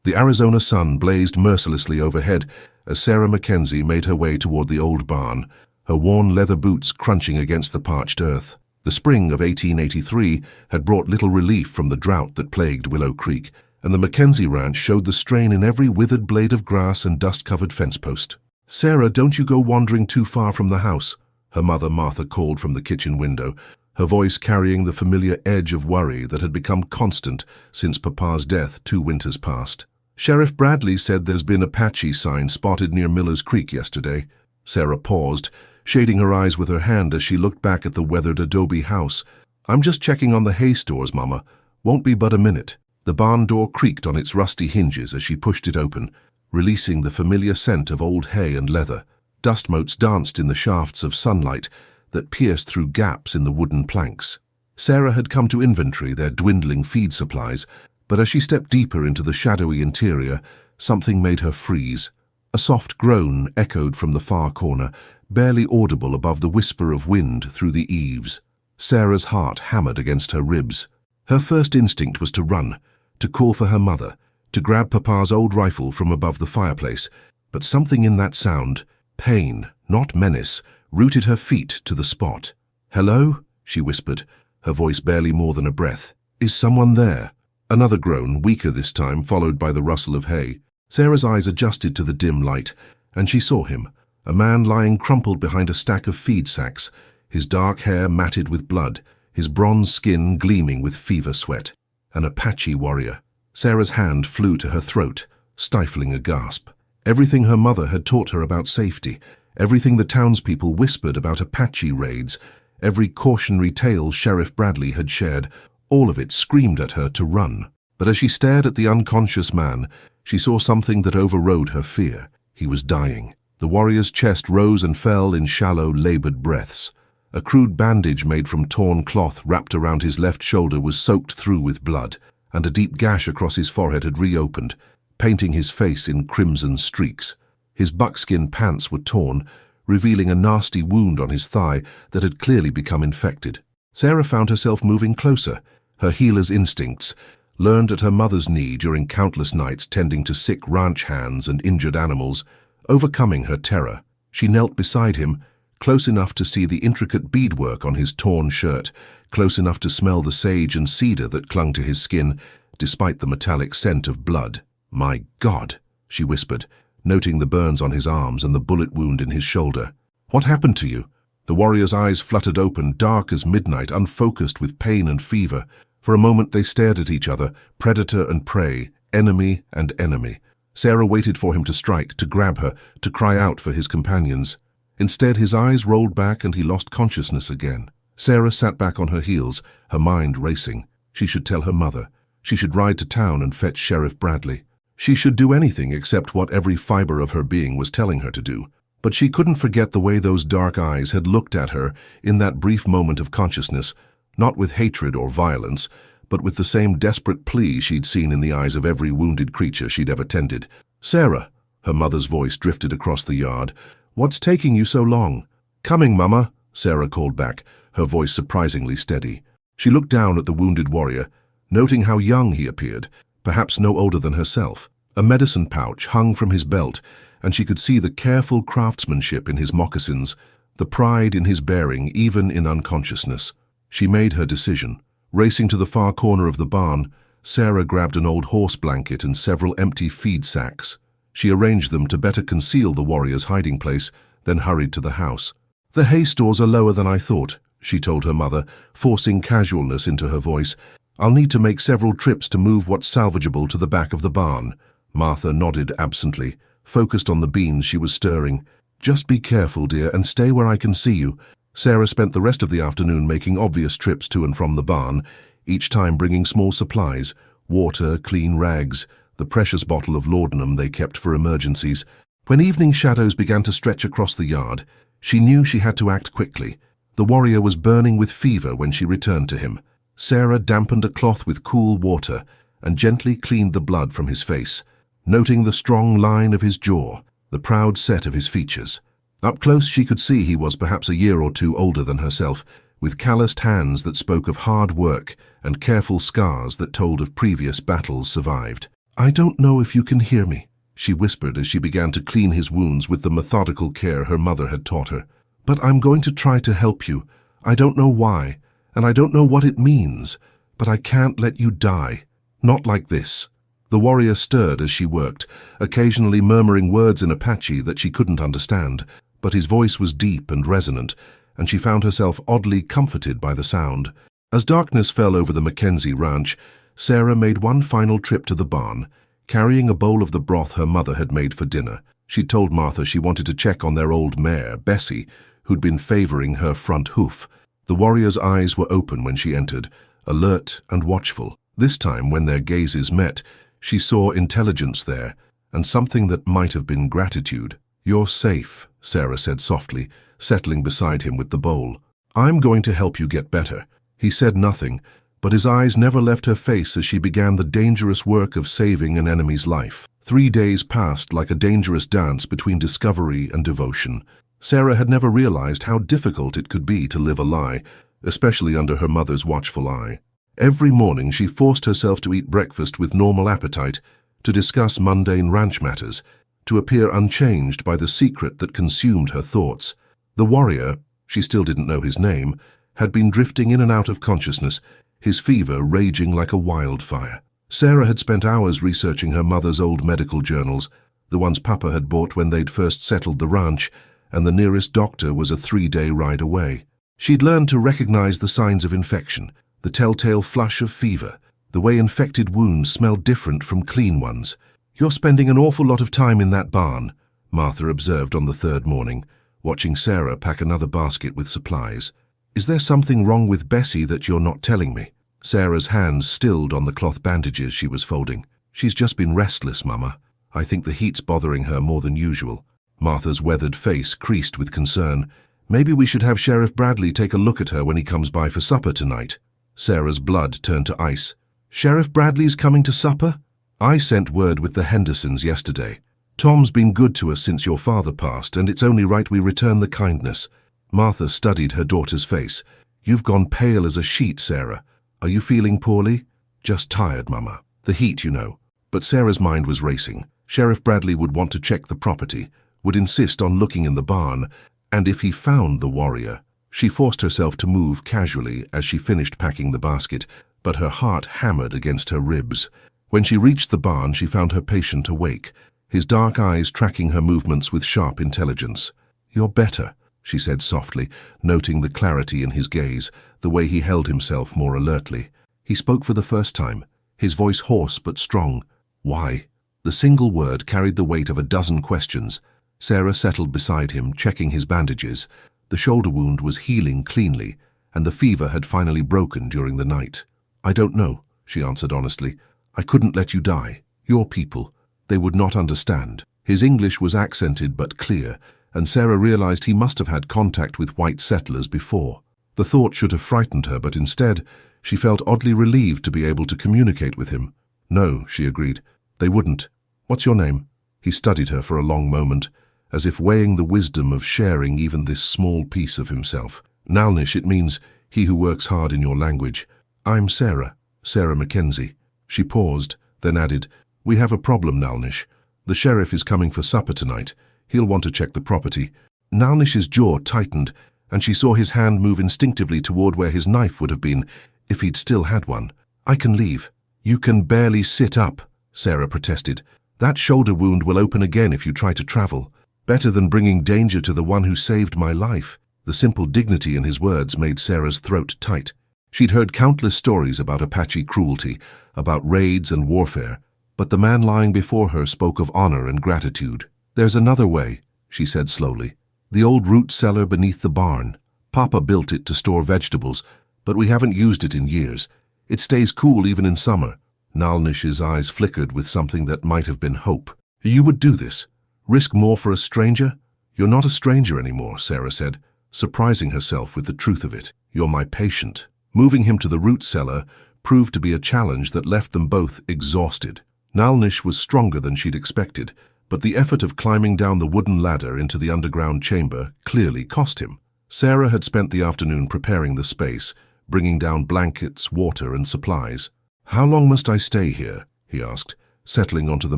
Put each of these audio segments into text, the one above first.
The Arizona sun blazed mercilessly overhead as Sarah McKenzie made her way toward the old barn, her worn leather boots crunching against the parched earth. The spring of 1883 had brought little relief from the drought that plagued Willow Creek, and the McKenzie ranch showed the strain in every withered blade of grass and dust-covered fence post. "Sarah, don't you go wandering too far from the house," her mother Martha called from the kitchen window, her voice carrying the familiar edge of worry that had become constant since Papa's death 2 winters past. "Sheriff Bradley said there's been Apache sign spotted near Miller's Creek yesterday." Sarah paused, shading her eyes with her hand as she looked back at the weathered adobe house. "I'm just checking on the hay stores, Mama. Won't be but a minute." The barn door creaked on its rusty hinges as she pushed it open, releasing the familiar scent of old hay and leather. Dust motes danced in the shafts of sunlight that pierced through gaps in the wooden planks. Sarah had come to inventory their dwindling feed supplies, but as she stepped deeper into the shadowy interior, something made her freeze. A soft groan echoed from the far corner, barely audible above the whisper of wind through the eaves. Sarah's heart hammered against her ribs. Her first instinct was to run, to call for her mother, to grab Papa's old rifle from above the fireplace, but something in that sound, pain, not menace, rooted her feet to the spot. "Hello?" she whispered, her voice barely more than a breath. "Is someone there?" Another groan, weaker this time, followed by the rustle of hay. Sarah's eyes adjusted to the dim light, and she saw him, a man lying crumpled behind a stack of feed sacks, his dark hair matted with blood, his bronze skin gleaming with fever sweat. An Apache warrior. Sarah's hand flew to her throat, stifling a gasp. Everything her mother had taught her about safety, everything the townspeople whispered about Apache raids, every cautionary tale Sheriff Bradley had shared, all of it screamed at her to run. But as she stared at the unconscious man, she saw something that overrode her fear. He was dying. The warrior's chest rose and fell in shallow, labored breaths. A crude bandage made from torn cloth wrapped around his left shoulder was soaked through with blood, and a deep gash across his forehead had reopened, painting his face in crimson streaks. His buckskin pants were torn, revealing a nasty wound on his thigh that had clearly become infected. Sarah found herself moving closer, her healer's instincts, learned at her mother's knee during countless nights tending to sick ranch hands and injured animals, overcoming her terror. She knelt beside him, close enough to see the intricate beadwork on his torn shirt, close enough to smell the sage and cedar that clung to his skin, despite the metallic scent of blood. "My God," she whispered, noting the burns on his arms and the bullet wound in his shoulder. "What happened to you?" The warrior's eyes fluttered open, dark as midnight, unfocused with pain and fever. For a moment they stared at each other, predator and prey, enemy and enemy. Sarah waited for him to strike, to grab her, to cry out for his companions. Instead, his eyes rolled back and he lost consciousness again. Sarah sat back on her heels, her mind racing. She should tell her mother. She should ride to town and fetch Sheriff Bradley. She should do anything except what every fiber of her being was telling her to do. But she couldn't forget the way those dark eyes had looked at her in that brief moment of consciousness, not with hatred or violence, but with the same desperate plea she'd seen in the eyes of every wounded creature she'd ever tended. "Sarah," her mother's voice drifted across the yard, "what's taking you so long?" "Coming, Mama," Sarah called back, her voice surprisingly steady. She looked down at the wounded warrior, noting how young he appeared, perhaps no older than herself. A medicine pouch hung from his belt, and she could see the careful craftsmanship in his moccasins, the pride in his bearing even in unconsciousness. She made her decision. Racing to the far corner of the barn, Sarah grabbed an old horse blanket and several empty feed sacks. She arranged them to better conceal the warrior's hiding place, then hurried to the house. "The hay stores are lower than I thought," she told her mother, forcing casualness into her voice. "I'll need to make several trips to move what's salvageable to the back of the barn." Martha nodded absently, focused on the beans she was stirring. "Just be careful, dear, and stay where I can see you." Sarah spent the rest of the afternoon making obvious trips to and from the barn, each time bringing small supplies, water, clean rags, the precious bottle of laudanum they kept for emergencies. When evening shadows began to stretch across the yard, she knew she had to act quickly. The warrior was burning with fever when she returned to him. Sarah dampened a cloth with cool water and gently cleaned the blood from his face, noting the strong line of his jaw, the proud set of his features. Up close she could see he was perhaps a year or two older than herself, with calloused hands that spoke of hard work and careful scars that told of previous battles survived. I don't know if you can hear me, she whispered as she began to clean his wounds with the methodical care her mother had taught her. But I'm going to try to help you. I don't know why, and I don't know what it means, but I can't let you die. Not like this. The warrior stirred as she worked, occasionally murmuring words in Apache that she couldn't understand, but his voice was deep and resonant, and she found herself oddly comforted by the sound. As darkness fell over the McKenzie ranch, Sarah made one final trip to the barn, carrying a bowl of the broth her mother had made for dinner. She'd told Martha she wanted to check on their old mare, Bessie, who'd been favoring her front hoof. The warrior's eyes were open when she entered, alert and watchful. This time, when their gazes met, she saw intelligence there, and something that might have been gratitude. "You're safe," Sarah said softly, settling beside him with the bowl. "I'm going to help you get better." He said nothing, but his eyes never left her face as she began the dangerous work of saving an enemy's life. 3 days passed like a dangerous dance between discovery and devotion. Sarah had never realized how difficult it could be to live a lie, especially under her mother's watchful eye. Every morning she forced herself to eat breakfast with normal appetite, to discuss mundane ranch matters, to appear unchanged by the secret that consumed her thoughts. The warrior, she still didn't know his name, had been drifting in and out of consciousness, his fever raging like a wildfire. Sarah had spent hours researching her mother's old medical journals, the ones Papa had bought when they'd first settled the ranch, and the nearest doctor was a 3-day ride away. She'd learned to recognize the signs of infection, the telltale flush of fever, the way infected wounds smelled different from clean ones. "You're spending an awful lot of time in that barn," Martha observed on the 3rd morning, watching Sarah pack another basket with supplies. "Is there something wrong with Bessie that you're not telling me?" Sarah's hands stilled on the cloth bandages she was folding. "She's just been restless, Mama. I think the heat's bothering her more than usual." Martha's weathered face creased with concern. "Maybe we should have Sheriff Bradley take a look at her when he comes by for supper tonight." Sarah's blood turned to ice. "Sheriff Bradley's coming to supper?" "I sent word with the Hendersons yesterday. Tom's been good to us since your father passed, and it's only right we return the kindness." Martha studied her daughter's face. "You've gone pale as a sheet, Sarah. Are you feeling poorly?" "Just tired, Mama. The heat, you know." But Sarah's mind was racing. Sheriff Bradley would want to check the property, would insist on looking in the barn, and if he found the warrior. She forced herself to move casually as she finished packing the basket, but her heart hammered against her ribs. When she reached the barn, she found her patient awake, his dark eyes tracking her movements with sharp intelligence. "You're better," she said softly, noting the clarity in his gaze, the way he held himself more alertly. He spoke for the first time, his voice hoarse but strong. "Why?" The single word carried the weight of a dozen questions. Sarah settled beside him, checking his bandages. The shoulder wound was healing cleanly, and the fever had finally broken during the night. "I don't know," she answered honestly. "I couldn't let you die. Your people. They would not understand." His English was accented but clear, and Sarah realized he must have had contact with white settlers before. The thought should have frightened her, but instead, she felt oddly relieved to be able to communicate with him. "No," she agreed. "They wouldn't. What's your name?" He studied her for a long moment, as if weighing the wisdom of sharing even this small piece of himself. "Nalnish, it means he who works hard in your language. I'm Sarah, Sarah McKenzie." She paused, then added, "We have a problem, Nalnish. The sheriff is coming for supper tonight. He'll want to check the property." Nalnish's jaw tightened, and she saw his hand move instinctively toward where his knife would have been, if he'd still had one. "I can leave." "You can barely sit up," Sarah protested. "That shoulder wound will open again if you try to travel. Better than bringing danger to the one who saved my life." The simple dignity in his words made Sarah's throat tight. She'd heard countless stories about Apache cruelty, about raids and warfare, but the man lying before her spoke of honor and gratitude. "There's another way," she said slowly. "The old root cellar beneath the barn. Papa built it to store vegetables, but we haven't used it in years. It stays cool even in summer." Nalnish's eyes flickered with something that might have been hope. "You would do this? Risk more for a stranger?" "You're not a stranger anymore," Sarah said, surprising herself with the truth of it. "You're my patient." Moving him to the root cellar proved to be a challenge that left them both exhausted. Nalnish was stronger than she'd expected, but the effort of climbing down the wooden ladder into the underground chamber clearly cost him. Sarah had spent the afternoon preparing the space, bringing down blankets, water, and supplies. "How long must I stay here?" he asked, settling onto the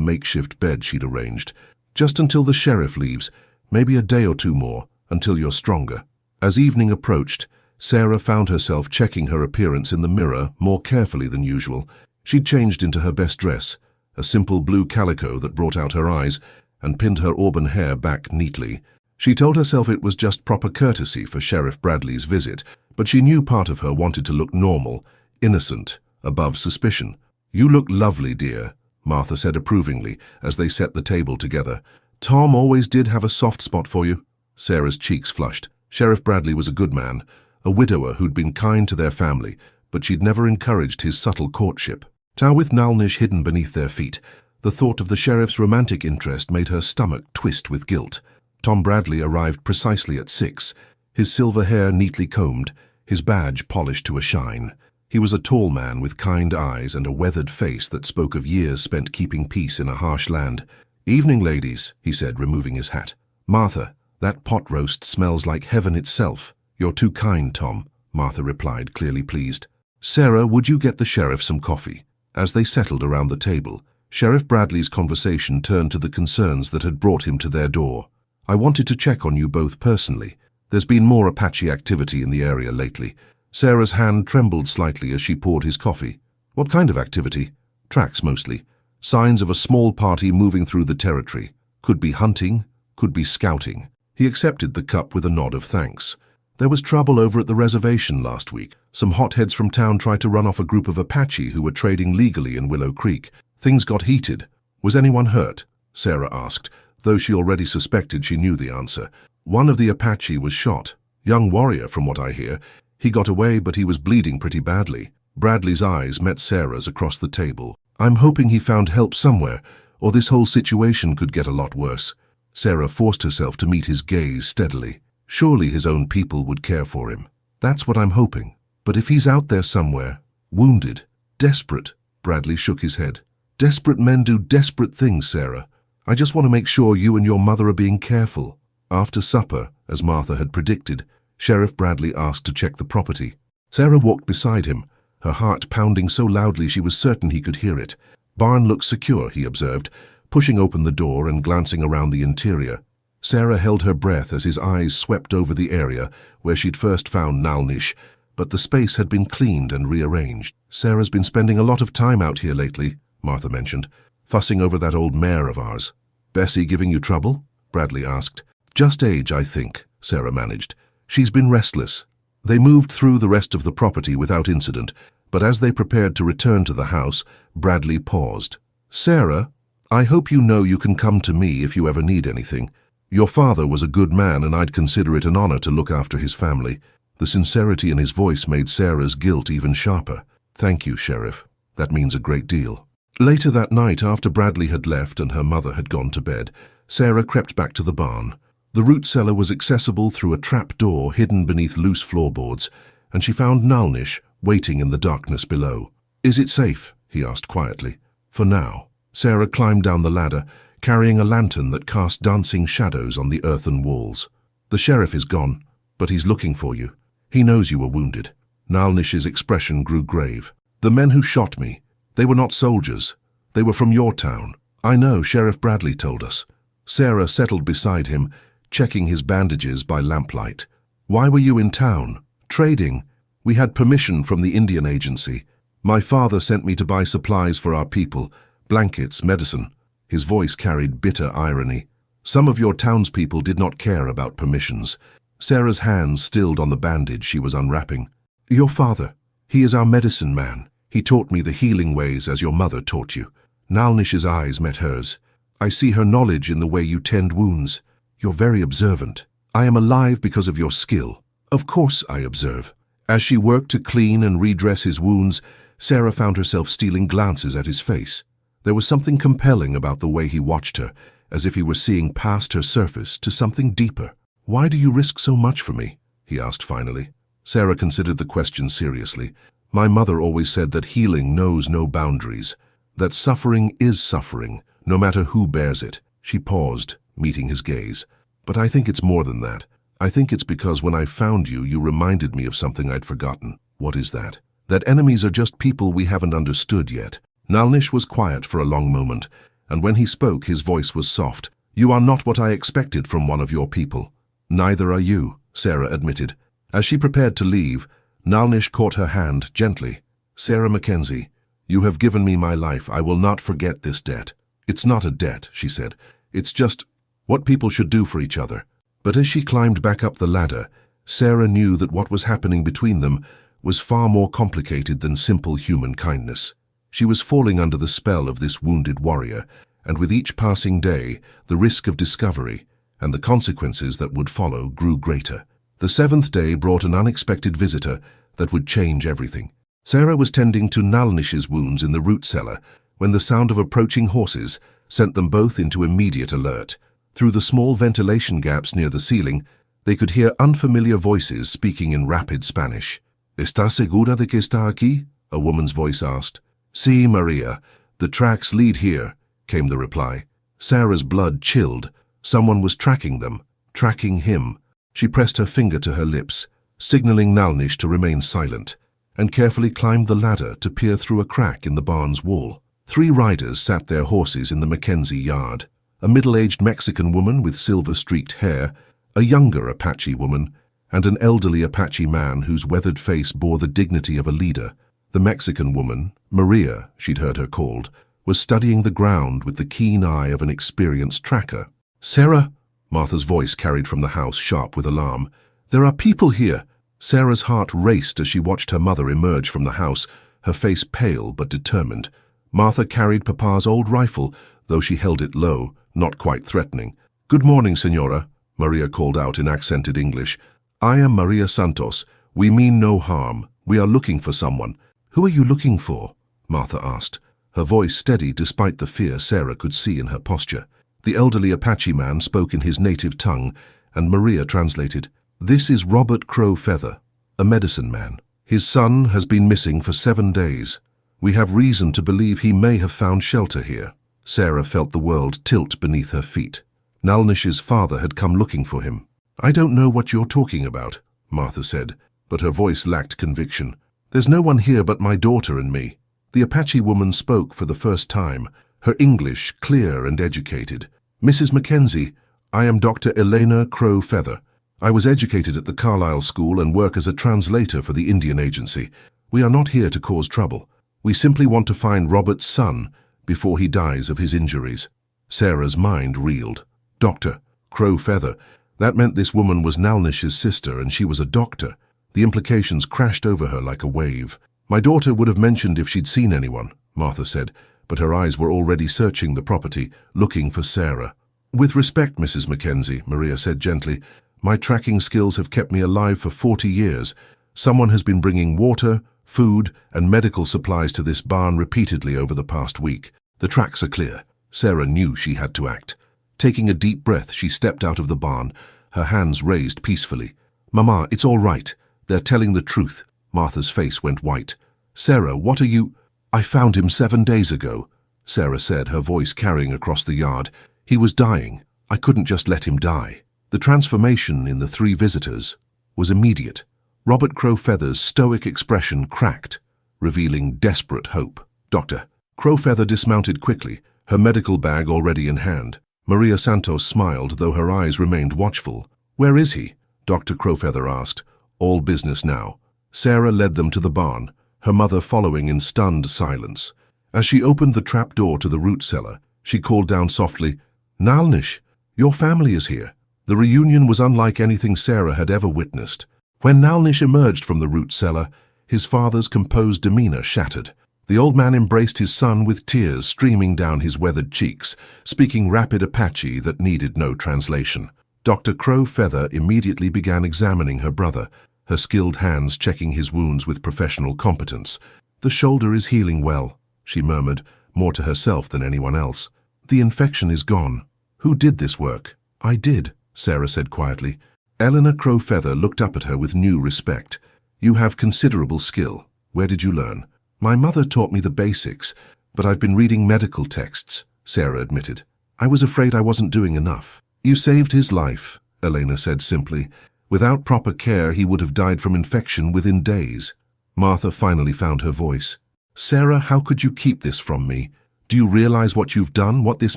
makeshift bed she'd arranged. "Just until the sheriff leaves, maybe a day or two more, until you're stronger." As evening approached, Sarah found herself checking her appearance in the mirror more carefully than usual. She'd changed into her best dress, a simple blue calico that brought out her eyes, and pinned her auburn hair back neatly. She told herself it was just proper courtesy for Sheriff Bradley's visit, but she knew part of her wanted to look normal, innocent, above suspicion. "You look lovely, dear," Martha said approvingly as they set the table together. "Tom always did have a soft spot for you." Sarah's cheeks flushed. Sheriff Bradley was a good man, a widower who'd been kind to their family, but she'd never encouraged his subtle courtship. Now with Nalnish hidden beneath their feet, the thought of the sheriff's romantic interest made her stomach twist with guilt. Tom Bradley arrived precisely at 6, his silver hair neatly combed, his badge polished to a shine. He was a tall man with kind eyes and a weathered face that spoke of years spent keeping peace in a harsh land. "Evening, ladies," he said, removing his hat. "Martha, that pot roast smells like heaven itself." "You're too kind, Tom," Martha replied, clearly pleased. "Sarah, would you get the sheriff some coffee?" As they settled around the table, Sheriff Bradley's conversation turned to the concerns that had brought him to their door. "I wanted to check on you both personally. There's been more Apache activity in the area lately." Sarah's hand trembled slightly as she poured his coffee. "What kind of activity?" "Tracks mostly. Signs of a small party moving through the territory. Could be hunting, could be scouting." He accepted the cup with a nod of thanks. "There was trouble over at the reservation last week. Some hotheads from town tried to run off a group of Apache who were trading legally in Willow Creek. Things got heated." "Was anyone hurt?" Sarah asked, though she already suspected she knew the answer. "One of the Apache was shot. Young warrior, from what I hear. He got away, but he was bleeding pretty badly." Bradley's eyes met Sarah's across the table. "I'm hoping he found help somewhere, or this whole situation could get a lot worse." Sarah forced herself to meet his gaze steadily. Surely his own people would care for him. "That's what I'm hoping. But if he's out there somewhere, wounded, desperate..." Bradley shook his head. "Desperate men do desperate things, Sarah. I just want to make sure you and your mother are being careful." After supper, as Martha had predicted, Sheriff Bradley asked to check the property. Sarah walked beside him, her heart pounding so loudly she was certain he could hear it. "Barn looks secure," he observed, pushing open the door and glancing around the interior. Sarah held her breath as his eyes swept over the area where she'd first found Nalnish, but the space had been cleaned and rearranged. "Sarah's been spending a lot of time out here lately," Martha mentioned, "fussing over that old mare of ours." "Bessie giving you trouble?" Bradley asked. "Just age, I think," Sarah managed. "She's been restless." They moved through the rest of the property without incident, but as they prepared to return to the house, Bradley paused. "Sarah, I hope you know you can come to me if you ever need anything. Your father was a good man and I'd consider it an honor to look after his family." The sincerity in his voice made Sarah's guilt even sharper. "Thank you, Sheriff. That means a great deal." Later that night, after Bradley had left and her mother had gone to bed, Sarah crept back to the barn. The root cellar was accessible through a trap door hidden beneath loose floorboards, and she found Nalnish waiting in the darkness below. "Is it safe?" he asked quietly. "For now." Sarah climbed down the ladder, carrying a lantern that cast dancing shadows on the earthen walls. "The sheriff is gone, but he's looking for you. He knows you were wounded." Nalnish's expression grew grave. "The men who shot me, they were not soldiers. They were from your town." "I know, Sheriff Bradley told us." Sarah settled beside him, checking his bandages by lamplight. "Why were you in town?" "Trading. We had permission from the Indian agency. My father sent me to buy supplies for our people, blankets, medicine." His voice carried bitter irony. "Some of your townspeople did not care about permissions." Sarah's hands stilled on the bandage she was unwrapping. "Your father, he is our medicine man. He taught me the healing ways as your mother taught you." Nalnish's eyes met hers. "I see her knowledge in the way you tend wounds. You're very observant. I am alive because of your skill." "Of course I observe." As she worked to clean and redress his wounds, Sarah found herself stealing glances at his face. There was something compelling about the way he watched her, as if he were seeing past her surface to something deeper. "Why do you risk so much for me?" he asked finally. Sarah considered the question seriously. "My mother always said that healing knows no boundaries, that suffering is suffering, no matter who bears it." She paused, meeting his gaze. "But I think it's more than that. I think it's because when I found you, you reminded me of something I'd forgotten." "What is that?" "That enemies are just people we haven't understood yet. Nalnish was quiet for a long moment, and when he spoke his voice was soft. "You are not what I expected from one of your people." "Neither are you," Sarah admitted. As she prepared to leave, Nalnish caught her hand gently. "Sarah McKenzie, you have given me my life. I will not forget this debt." "It's not a debt," she said. "It's just what people should do for each other." But as she climbed back up the ladder, Sarah knew that what was happening between them was far more complicated than simple human kindness. She was falling under the spell of this wounded warrior, and with each passing day, the risk of discovery and the consequences that would follow grew greater. The seventh day brought an unexpected visitor that would change everything. Sarah was tending to Nalnish's wounds in the root cellar when the sound of approaching horses sent them both into immediate alert. Through the small ventilation gaps near the ceiling, they could hear unfamiliar voices speaking in rapid Spanish. "¿Estás segura de que está aquí?" a woman's voice asked. "Sí, Maria. The tracks lead here," came the reply. Sarah's blood chilled. Someone was tracking them, tracking him. She pressed her finger to her lips, signaling Nalnish to remain silent, and carefully climbed the ladder to peer through a crack in the barn's wall. 3 riders sat their horses in the McKenzie yard. A middle-aged Mexican woman with silver-streaked hair, a younger Apache woman, and an elderly Apache man whose weathered face bore the dignity of a leader. The Mexican woman, Maria, she'd heard her called, was studying the ground with the keen eye of an experienced tracker. "Sarah," Martha's voice carried from the house, sharp with alarm. "There are people here." Sarah's heart raced as she watched her mother emerge from the house, her face pale but determined. Martha carried Papa's old rifle, though she held it low, not quite threatening. "Good morning, Senora," Maria called out in accented English. "I am Maria Santos. We mean no harm. We are looking for someone." "Who are you looking for?" Martha asked, her voice steady despite the fear Sarah could see in her posture. The elderly Apache man spoke in his native tongue, and Maria translated. "This is Robert Crow Feather, a medicine man. His son has been missing for 7 days. We have reason to believe he may have found shelter here." Sarah felt the world tilt beneath her feet. Nalnish's father had come looking for him. "I don't know what you're talking about," Martha said, but her voice lacked conviction. "There's no one here but my daughter and me." The Apache woman spoke for the first time, her English clear and educated. "Mrs. McKenzie, I am Dr. Elena Crow Feather. I was educated at the Carlisle School and work as a translator for the Indian Agency. We are not here to cause trouble. We simply want to find Robert's son before he dies of his injuries." Sarah's mind reeled. Dr. Crow Feather. That meant this woman was Nalnish's sister and she was a doctor. The implications crashed over her like a wave. "My daughter would have mentioned if she'd seen anyone," Martha said, but her eyes were already searching the property, looking for Sarah. "With respect, Mrs. McKenzie," Maria said gently, "my tracking skills have kept me alive for 40 years. Someone has been bringing water, food, and medical supplies to this barn repeatedly over the past week. The tracks are clear." Sarah knew she had to act. Taking a deep breath, she stepped out of the barn, her hands raised peacefully. "Mama, it's all right. They're telling the truth." Martha's face went white. "Sarah, what are you—" "I found him 7 days ago," Sarah said, her voice carrying across the yard. "He was dying. I couldn't just let him die." The transformation in the 3 visitors was immediate. Robert Crow Feather's stoic expression cracked, revealing desperate hope. "Doctor." Crow Feather dismounted quickly, her medical bag already in hand. Maria Santos smiled, though her eyes remained watchful. "Where is he?" Dr. Crow Feather asked. "All business now." Sarah led them to the barn, her mother following in stunned silence. As she opened the trap door to the root cellar, she called down softly, "Nalnish, your family is here." The reunion was unlike anything Sarah had ever witnessed. When Nalnish emerged from the root cellar, his father's composed demeanor shattered. The old man embraced his son with tears streaming down his weathered cheeks, speaking rapid Apache that needed no translation. Dr. Crow Feather immediately began examining her brother, her skilled hands checking his wounds with professional competence. "The shoulder is healing well," she murmured, more to herself than anyone else. "The infection is gone." "Who did this work?" "I did," Sarah said quietly. Eleanor Crow Feather looked up at her with new respect. "You have considerable skill. Where did you learn?" "My mother taught me the basics, but I've been reading medical texts," Sarah admitted. "I was afraid I wasn't doing enough." "You saved his life," Elena said simply. "Without proper care, he would have died from infection within days." Martha finally found her voice. Sarah, how could you keep this from me? Do you realize what you've done, what this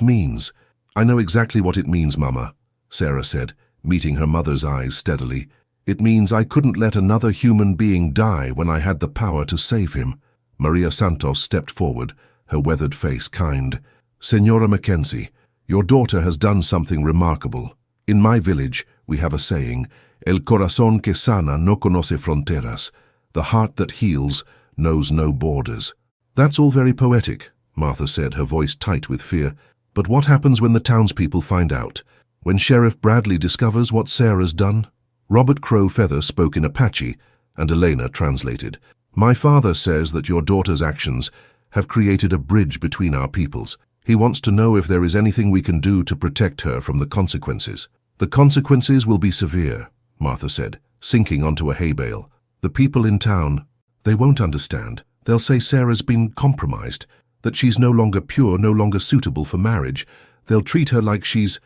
means? I know exactly what it means, Mama, Sarah said, meeting her mother's eyes steadily. It means I couldn't let another human being die when I had the power to save him. Maria Santos stepped forward, her weathered face kind. Senora McKenzie, your daughter has done something remarkable. In my village, we have a saying, El corazón que sana no conoce fronteras. The heart that heals knows no borders. That's all very poetic, Martha said, her voice tight with fear. But what happens when the townspeople find out? When Sheriff Bradley discovers what Sarah's done? Robert Crowfeather spoke in Apache, and Elena translated. My father says that your daughter's actions have created a bridge between our peoples. He wants to know if there is anything we can do to protect her from the consequences. The consequences will be severe, Martha said, sinking onto a hay bale. The people in town, they won't understand. They'll say Sarah's been compromised, that she's no longer pure, no longer suitable for marriage. They'll treat her like she's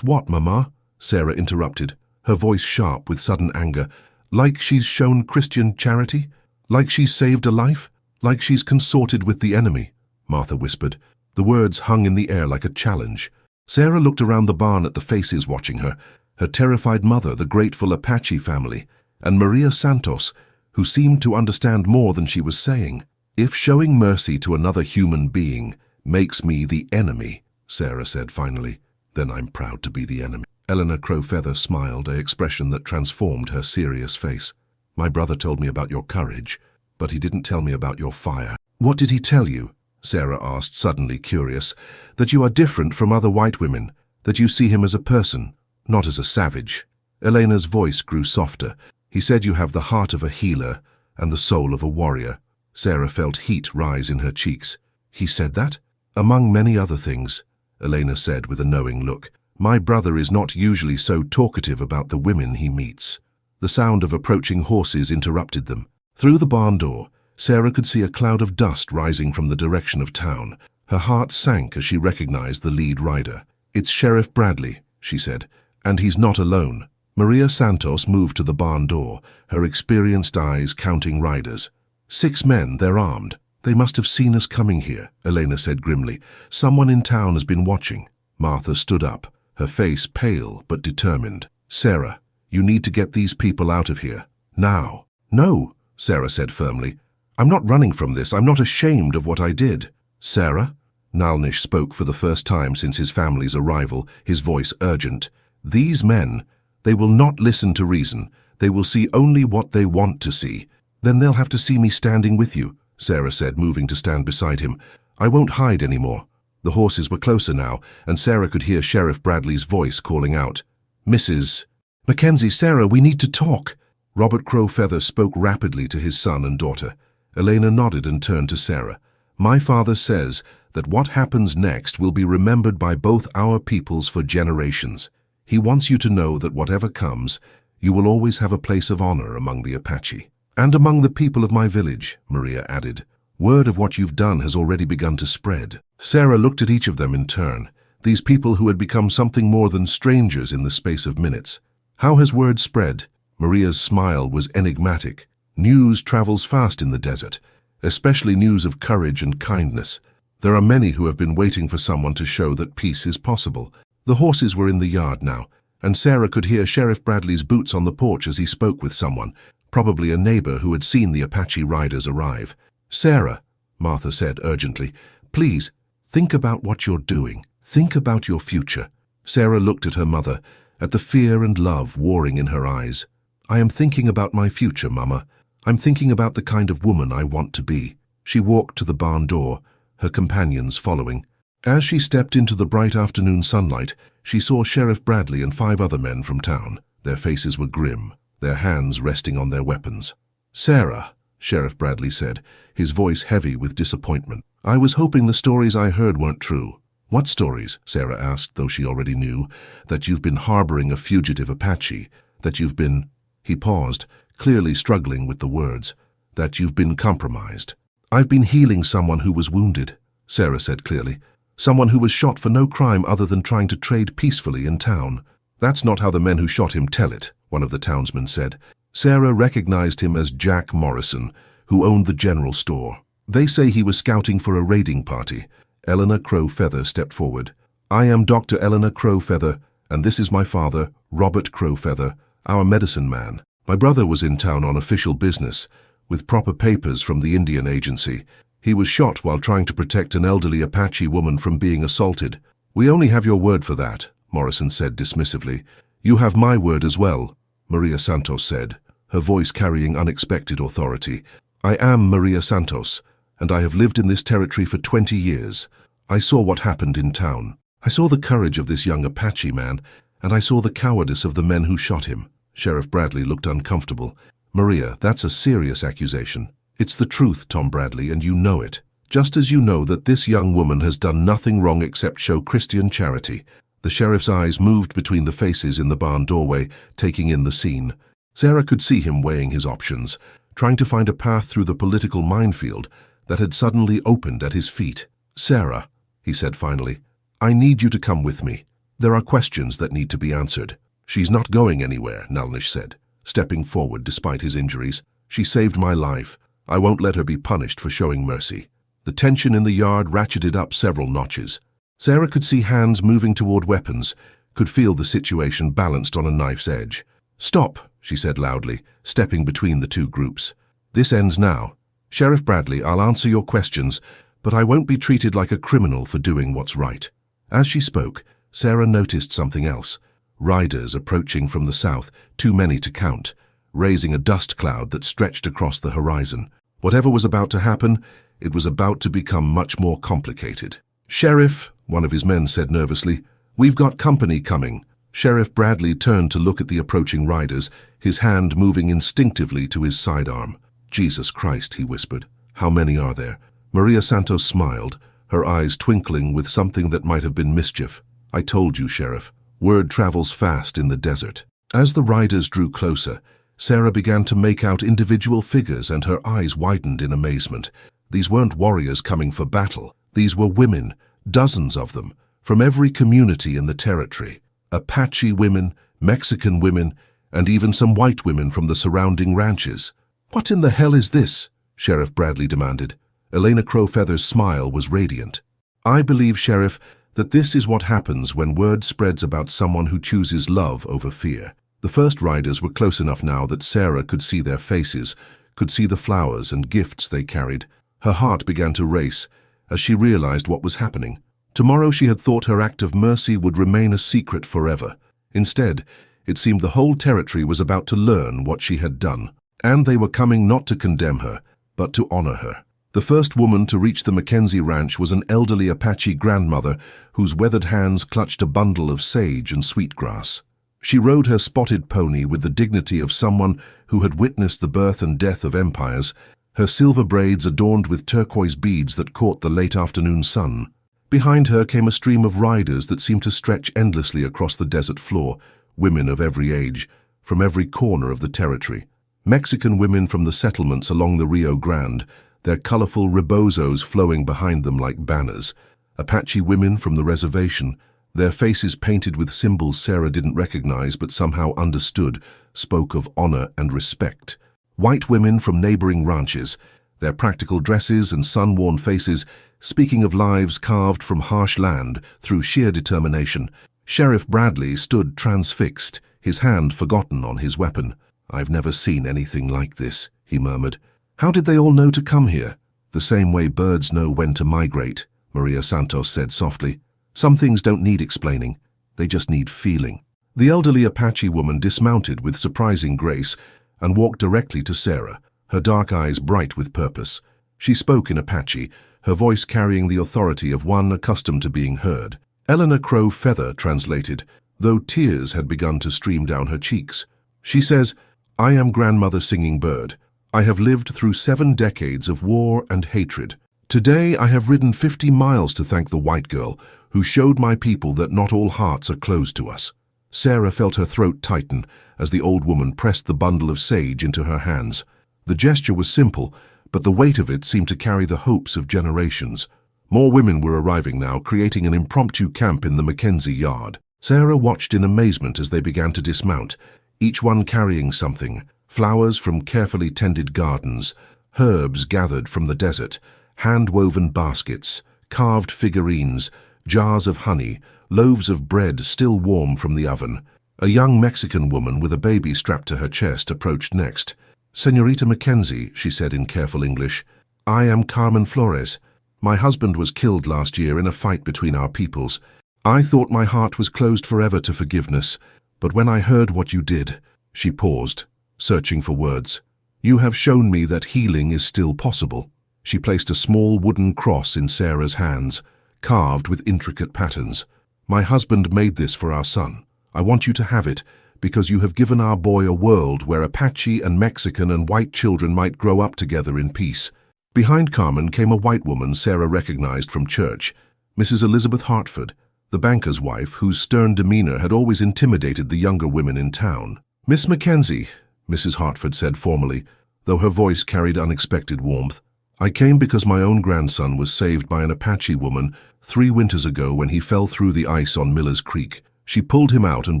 what, Mama? Sarah interrupted, her voice sharp with sudden anger. Like she's shown Christian charity? Like she's saved a life? Like she's consorted with the enemy? Martha whispered. The words hung in the air like a challenge. Sarah looked around the barn at the faces watching her, her terrified mother, the grateful Apache family, and Maria Santos, who seemed to understand more than she was saying. If showing mercy to another human being makes me the enemy, Sarah said finally, then I'm proud to be the enemy. Eleanor Crowfeather smiled, an expression that transformed her serious face. My brother told me about your courage, but he didn't tell me about your fire. What did he tell you? Sarah asked, suddenly curious. That you are different from other white women, that you see him as a person, not as a savage. Elena's voice grew softer. He said you have the heart of a healer and the soul of a warrior. Sarah felt heat rise in her cheeks. He said that? Among many other things, Elena said with a knowing look. My brother is not usually so talkative about the women he meets. The sound of approaching horses interrupted them. Through the barn door, Sarah could see a cloud of dust rising from the direction of town. Her heart sank as she recognized the lead rider. It's Sheriff Bradley, she said, and he's not alone. Maria Santos moved to the barn door, her experienced eyes counting riders. 6 men, they're armed. They must have seen us coming here, Elena said grimly. Someone in town has been watching. Martha stood up, her face pale but determined. Sarah, you need to get these people out of here. Now. No, Sarah said firmly. I'm not running from this. I'm not ashamed of what I did. Sarah? Nalnish spoke for the first time since his family's arrival, his voice urgent. These men, they will not listen to reason. They will see only what they want to see. Then they'll have to see me standing with you, Sarah said, moving to stand beside him. I won't hide anymore. The horses were closer now, and Sarah could hear Sheriff Bradley's voice calling out. Mrs. Mackenzie, Sarah, we need to talk. Robert Crowfeather spoke rapidly to his son and daughter. Elena nodded and turned to Sarah. My father says that what happens next will be remembered by both our peoples for generations. He wants you to know that whatever comes, you will always have a place of honor among the Apache. And among the people of my village, Maria added. Word of what you've done has already begun to spread. Sarah looked at each of them in turn, these people who had become something more than strangers in the space of minutes. How has word spread? Maria's smile was enigmatic. News travels fast in the desert, especially news of courage and kindness. There are many who have been waiting for someone to show that peace is possible. The horses were in the yard now, and Sarah could hear Sheriff Bradley's boots on the porch as he spoke with someone, probably a neighbor who had seen the Apache riders arrive. Sarah, Martha said urgently, please, think about what you're doing. Think about your future. Sarah looked at her mother, at the fear and love warring in her eyes. I am thinking about my future, Mama. I'm thinking about the kind of woman I want to be. She walked to the barn door, her companions following. As she stepped into the bright afternoon sunlight, she saw Sheriff Bradley and 5 other men from town. Their faces were grim, their hands resting on their weapons. Sarah, Sheriff Bradley said, his voice heavy with disappointment. I was hoping the stories I heard weren't true. What stories? Sarah asked, though she already knew. That you've been harboring a fugitive Apache. That you've been... He paused, clearly struggling with the words. That you've been compromised. I've been healing someone who was wounded, Sarah said clearly. Someone who was shot for no crime other than trying to trade peacefully in town. That's not how the men who shot him tell it, one of the townsmen said. Sarah recognized him as Jack Morrison, who owned the general store. They say he was scouting for a raiding party. Eleanor Crowfeather stepped forward. I am Dr. Eleanor Crowfeather, and this is my father, Robert Crowfeather, our medicine man. My brother was in town on official business, with proper papers from the Indian agency. He was shot while trying to protect an elderly Apache woman from being assaulted. We only have your word for that, Morrison said dismissively. You have my word as well, Maria Santos said, her voice carrying unexpected authority. I am Maria Santos, and I have lived in this territory for 20 years. I saw what happened in town. I saw the courage of this young Apache man, and I saw the cowardice of the men who shot him. Sheriff Bradley looked uncomfortable. Maria, that's a serious accusation. It's the truth, Tom Bradley, and you know it. Just as you know that this young woman has done nothing wrong except show Christian charity. The sheriff's eyes moved between the faces in the barn doorway, taking in the scene. Sarah could see him weighing his options, trying to find a path through the political minefield that had suddenly opened at his feet. Sarah, he said finally, I need you to come with me. There are questions that need to be answered. She's not going anywhere, Nalnish said, stepping forward despite his injuries. She saved my life. I won't let her be punished for showing mercy. The tension in the yard ratcheted up several notches. Sarah could see hands moving toward weapons, could feel the situation balanced on a knife's edge. Stop, she said loudly, stepping between the two groups. This ends now. Sheriff Bradley, I'll answer your questions, but I won't be treated like a criminal for doing what's right. As she spoke, Sarah noticed something else. Riders approaching from the south, too many to count, raising a dust cloud that stretched across the horizon. Whatever was about to happen, it was about to become much more complicated. Sheriff, one of his men said nervously, we've got company coming. Sheriff Bradley turned to look at the approaching riders, his hand moving instinctively to his sidearm. Jesus Christ, he whispered. How many are there? Maria Santos smiled, her eyes twinkling with something that might have been mischief. I told you, Sheriff. Word travels fast in the desert. As the riders drew closer, Sarah began to make out individual figures and her eyes widened in amazement. These weren't warriors coming for battle. These were women, dozens of them, from every community in the territory. Apache women, Mexican women, and even some white women from the surrounding ranches. What in the hell is this? Sheriff Bradley demanded. Elena Crowfeather's smile was radiant. I believe, Sheriff, that this is what happens when word spreads about someone who chooses love over fear. The first riders were close enough now that Sarah could see their faces, could see the flowers and gifts they carried. Her heart began to race as she realized what was happening. Tomorrow she had thought her act of mercy would remain a secret forever. Instead, it seemed the whole territory was about to learn what she had done. And they were coming not to condemn her, but to honor her. The first woman to reach the McKenzie ranch was an elderly Apache grandmother whose weathered hands clutched a bundle of sage and sweetgrass. She rode her spotted pony with the dignity of someone who had witnessed the birth and death of empires, her silver braids adorned with turquoise beads that caught the late afternoon sun. Behind her came a stream of riders that seemed to stretch endlessly across the desert floor, women of every age, from every corner of the territory. Mexican women from the settlements along the Rio Grande, their colorful rebozos flowing behind them like banners. Apache women from the reservation, their faces painted with symbols Sarah didn't recognize but somehow understood, spoke of honor and respect. White women from neighboring ranches, their practical dresses and sun-worn faces speaking of lives carved from harsh land through sheer determination. Sheriff Bradley stood transfixed, his hand forgotten on his weapon. I've never seen anything like this, he murmured. How did they all know to come here? The same way birds know when to migrate, Maria Santos said softly. Some things don't need explaining, they just need feeling. The elderly Apache woman dismounted with surprising grace and walked directly to Sarah, her dark eyes bright with purpose. She spoke in Apache, her voice carrying the authority of one accustomed to being heard. Eleanor Crowfeather translated, though tears had begun to stream down her cheeks. She says, I am Grandmother Singing Bird. I have lived through 7 decades of war and hatred. Today I have ridden 50 miles to thank the white girl who showed my people that not all hearts are closed to us. Sarah felt her throat tighten as the old woman pressed the bundle of sage into her hands. The gesture was simple, but the weight of it seemed to carry the hopes of generations. More women were arriving now, creating an impromptu camp in the McKenzie yard. Sarah watched in amazement as they began to dismount, each one carrying something, flowers from carefully tended gardens, herbs gathered from the desert, hand-woven baskets, carved figurines, jars of honey, loaves of bread still warm from the oven. A young Mexican woman with a baby strapped to her chest approached next. "Señorita McKenzie," she said in careful English, "I am Carmen Flores. My husband was killed last year in a fight between our peoples. I thought my heart was closed forever to forgiveness, but when I heard what you did..." She paused, searching for words. "You have shown me that healing is still possible." She placed a small wooden cross in Sarah's hands, carved with intricate patterns. "My husband made this for our son. I want you to have it, because you have given our boy a world where Apache and Mexican and white children might grow up together in peace." Behind Carmen came a white woman Sarah recognized from church, Mrs. Elizabeth Hartford, the banker's wife whose stern demeanor had always intimidated the younger women in town. "Miss McKenzie," Mrs. Hartford said formally, though her voice carried unexpected warmth, "I came because my own grandson was saved by an Apache woman 3 winters ago when he fell through the ice on Miller's Creek. She pulled him out and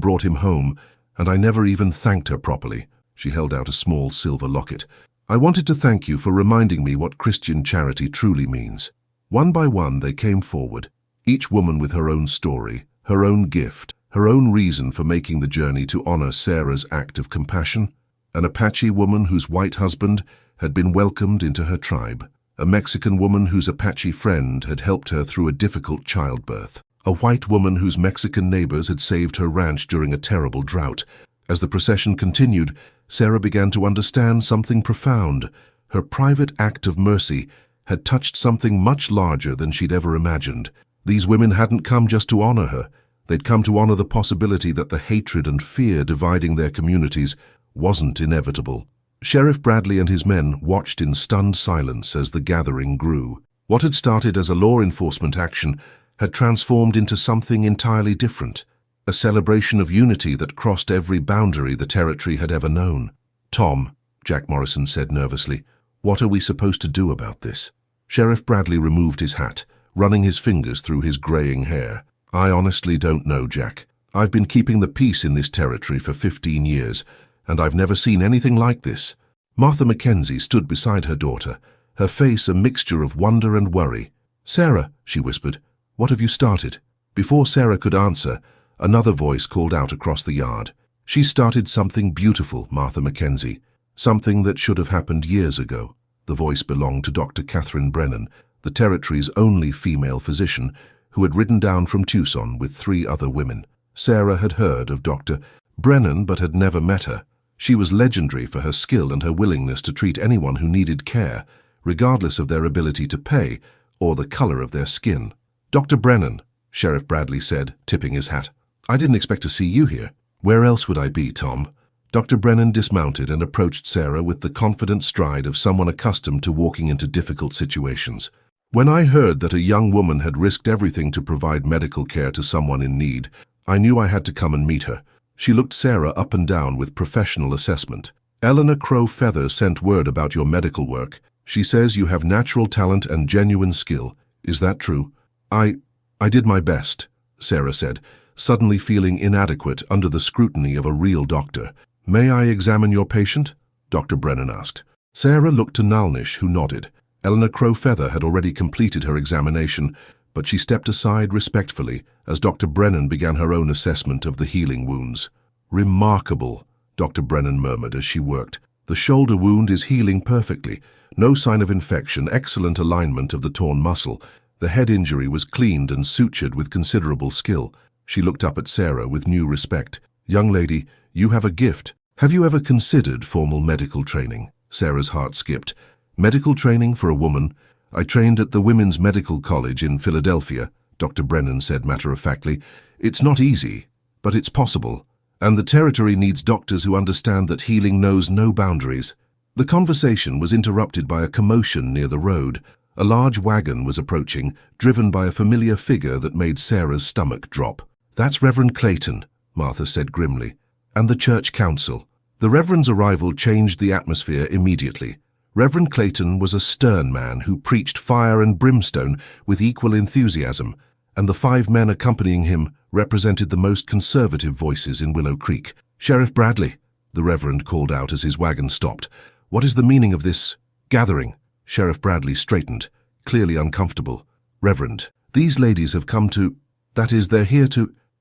brought him home, and I never even thanked her properly." She held out a small silver locket. "I wanted to thank you for reminding me what Christian charity truly means." One by one they came forward, each woman with her own story, her own gift, her own reason for making the journey to honor Sarah's act of compassion. An Apache woman whose white husband had been welcomed into her tribe. A Mexican woman whose Apache friend had helped her through a difficult childbirth. A white woman whose Mexican neighbors had saved her ranch during a terrible drought. As the procession continued, Sarah began to understand something profound. Her private act of mercy had touched something much larger than she'd ever imagined. These women hadn't come just to honor her. They'd come to honor the possibility that the hatred and fear dividing their communities wasn't inevitable. Sheriff Bradley and his men watched in stunned silence as the gathering grew. What had started as a law enforcement action had transformed into something entirely different, a celebration of unity that crossed every boundary the territory had ever known. "Tom," Jack Morrison said nervously, "what are we supposed to do about this?" Sheriff Bradley removed his hat, running his fingers through his graying hair. "I honestly don't know, Jack. I've been keeping the peace in this territory for 15 years, and I've never seen anything like this." Martha McKenzie stood beside her daughter, her face a mixture of wonder and worry. "Sarah," she whispered, "what have you started?" Before Sarah could answer, another voice called out across the yard. "She started something beautiful, Martha McKenzie. Something that should have happened years ago." The voice belonged to Dr. Catherine Brennan, the territory's only female physician, who had ridden down from Tucson with 3 other women. Sarah had heard of Dr. Brennan but had never met her. She was legendary for her skill and her willingness to treat anyone who needed care, regardless of their ability to pay or the color of their skin. "Dr. Brennan," Sheriff Bradley said, tipping his hat, "I didn't expect to see you here." "Where else would I be, Tom?" Dr. Brennan dismounted and approached Sarah with the confident stride of someone accustomed to walking into difficult situations. "When I heard that a young woman had risked everything to provide medical care to someone in need, I knew I had to come and meet her." She looked Sarah up and down with professional assessment. "Eleanor Crow Feather sent word about your medical work. She says you have natural talent and genuine skill. Is that true?" I did my best," Sarah said, suddenly feeling inadequate under the scrutiny of a real doctor. "May I examine your patient?" Dr. Brennan asked. Sarah looked to Nalnish, who nodded. Eleanor Crow Feather had already completed her examination, but she stepped aside respectfully as Dr. Brennan began her own assessment of the healing wounds. "Remarkable," Dr. Brennan murmured as she worked. "The shoulder wound is healing perfectly. No sign of infection, excellent alignment of the torn muscle. The head injury was cleaned and sutured with considerable skill." She looked up at Sarah with new respect. "Young lady, you have a gift. Have you ever considered formal medical training?" Sarah's heart skipped. "Medical training for a woman? I trained at the Women's Medical College in Philadelphia," Dr. Brennan said matter-of-factly. "It's not easy, but it's possible. And the territory needs doctors who understand that healing knows no boundaries." The conversation was interrupted by a commotion near the road. A large wagon was approaching, driven by a familiar figure that made Sarah's stomach drop. "That's Reverend Clayton," Martha said grimly, "and the church council." The Reverend's arrival changed the atmosphere immediately. Reverend Clayton was a stern man who preached fire and brimstone with equal enthusiasm, and the 5 men accompanying him represented the most conservative voices in Willow Creek. "Sheriff Bradley," the Reverend called out as his wagon stopped, "what is the meaning of this gathering?" Sheriff Bradley straightened. clearly uncomfortable. "Reverend, these ladies have come to... that is,